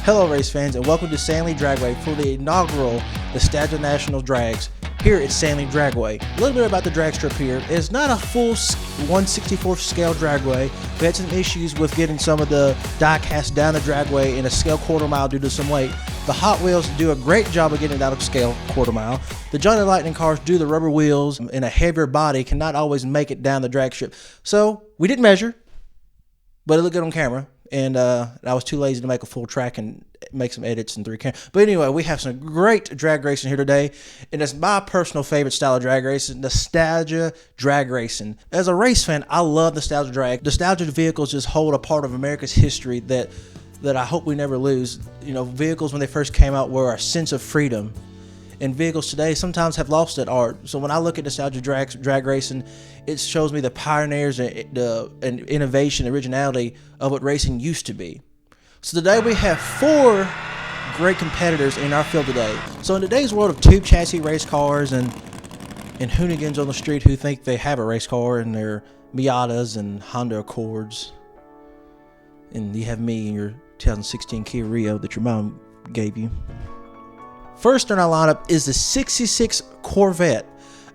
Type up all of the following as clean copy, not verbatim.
Hello race fans and welcome to Sanlaeid Dragway for the inaugural Nostalgia National Drags here at Sanlaeid Dragway. A little bit about the drag strip here. It's not a full 1/64th scale dragway. We had some issues with getting some of the diecast down the dragway in a scale quarter mile due to some weight. The Hot Wheels do a great job of getting it out of scale quarter mile. The Johnny Lightning cars do the rubber wheels and a heavier body cannot always make it down the drag strip. So we didn't measure, but it looked good on camera. And I was too lazy to make a full track and make some edits in 3 cameras. But anyway, we have some great drag racing here today. And it's my personal favorite style of drag racing, nostalgia drag racing. As a race fan, I love nostalgia drag. Nostalgia vehicles just hold a part of America's history that I hope we never lose. You know, vehicles when they first came out were a sense of freedom. And vehicles today sometimes have lost that art. So when I look at nostalgia drag racing, it shows me the pioneers and innovation, originality of what racing used to be. So today we have 4 great competitors in our field today. So in today's world of tube chassis race cars and hooligans on the street who think they have a race car and their Miatas and Honda Accords, and you have me in your 2016 Kia Rio that your mom gave you. First in our lineup is the 66 Corvette,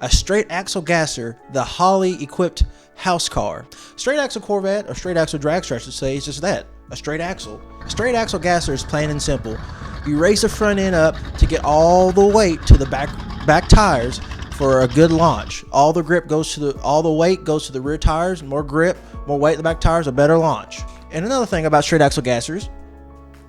a straight axle gasser, the Holley equipped house car. Straight axle Corvette, or straight axle dragster I should say, is just that, a straight axle. A straight axle gasser is plain and simple. You raise the front end up to get all the weight to the back tires for a good launch. All the weight goes to the rear tires. More grip, more weight in the back tires, a better launch. And another thing about straight axle gassers,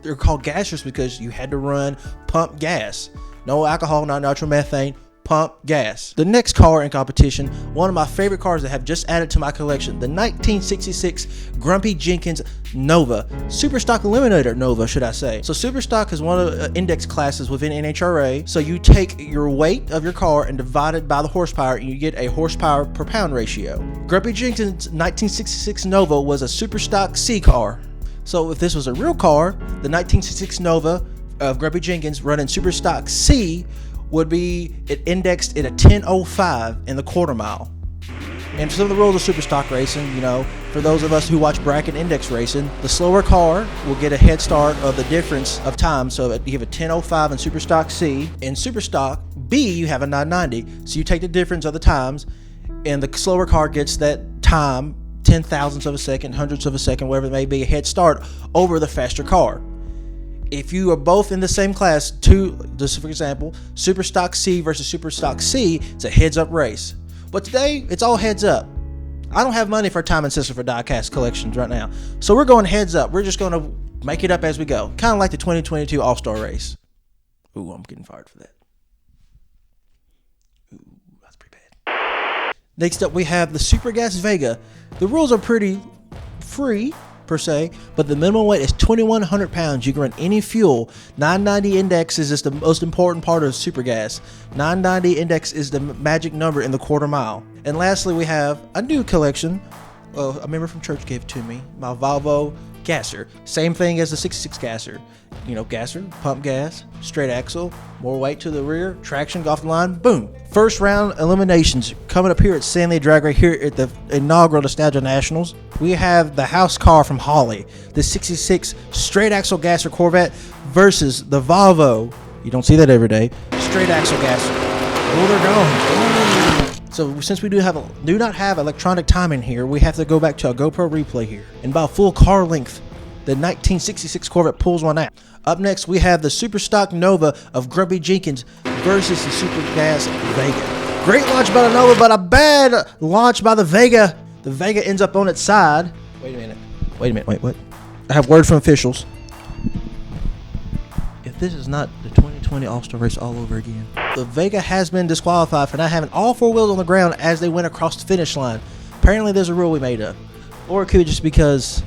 they're called gassers because you had to run pump gas. No alcohol, not nitromethane, pump gas. The next car in competition, one of my favorite cars that have just added to my collection, the 1966 Grumpy Jenkins Nova. Super Stock Eliminator Nova, should I say. So Super Stock is one of the index classes within NHRA. So you take your weight of your car and divide it by the horsepower and you get a horsepower per pound ratio. Grumpy Jenkins 1966 Nova was a Super Stock C car. So if this was a real car, the 1966 Nova of Grumpy Jenkins running Super Stock C would be indexed at a 10.05 in the quarter mile. And some of the rules of Super Stock racing, you know, for those of us who watch bracket index racing, the slower car will get a head start of the difference of time. So you have a 10.05 in Super Stock C. In Super Stock B, you have a 990. So you take the difference of the times, and the slower car gets that time, 10,000ths of a second, hundredths of a second, whatever it may be, a head start over the faster car. If you are both in the same class, just for example, Super Stock C versus Super Stock C, it's a heads-up race. But today, it's all heads up. I don't have money for a timing system for diecast collections right now. So we're going heads up. We're just going to make it up as we go. Kind of like the 2022 All-Star race. Ooh, I'm getting fired for that. Ooh, that's pretty bad. Next up, we have the Super Gas Vega. The rules are pretty free, per se, but the minimum weight is 2,100 pounds. You can run any fuel. 990 index is just the most important part of super gas. 990 index is the magic number in the quarter mile. And lastly, we have a new collection. A member from church gave it to me. My Volvo gasser. Same thing as the 66 gasser. You know, gasser, pump gas, straight axle, more weight to the rear, traction off the line, boom. First round eliminations coming up here at Sanlaeid Dragway here at the inaugural Nostalgia Nationals. We have the house car from Holley, the 66 straight axle gasser Corvette versus the Volvo. You don't see that every day. Straight axle gasser. Oh, they're gone. So since we do not have electronic timing here, we have to go back to a GoPro replay here. And about full car length, the 1966 Corvette pulls one out. Up next, we have the Super Stock Nova of Grumpy Jenkins versus the Super Gas Vega. Great launch by the Nova, but a bad launch by the Vega. The Vega ends up on its side. Wait a minute, what? I have word from officials. If this is not the 2020 All-Star race all over again. The Vega has been disqualified for not having all 4 wheels on the ground as they went across the finish line. Apparently there's a rule we made up. Or it could be just because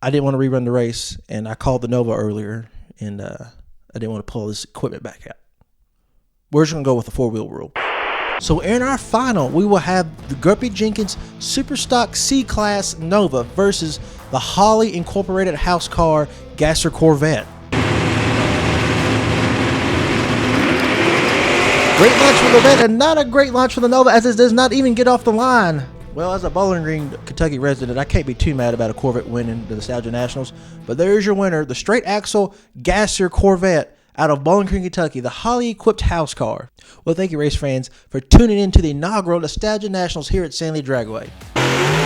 I didn't want to rerun the race, and I called the Nova earlier, and I didn't want to pull this equipment back out. We're just going to go with the 4-wheel rule. So in our final, we will have the Grumpy Jenkins Super Stock C-Class Nova versus the Holley Incorporated House Car Gasser Corvette. Great launch for the Corvette, and not a great launch for the Nova, as it does not even get off the line. Well, as a Bowling Green, Kentucky resident, I can't be too mad about a Corvette winning the Nostalgia Nationals. But there's your winner, the straight axle gasser Corvette out of Bowling Green, Kentucky, the highly equipped house car. Well, thank you, race fans, for tuning in to the inaugural Nostalgia Nationals here at Sanlaeid Dragway.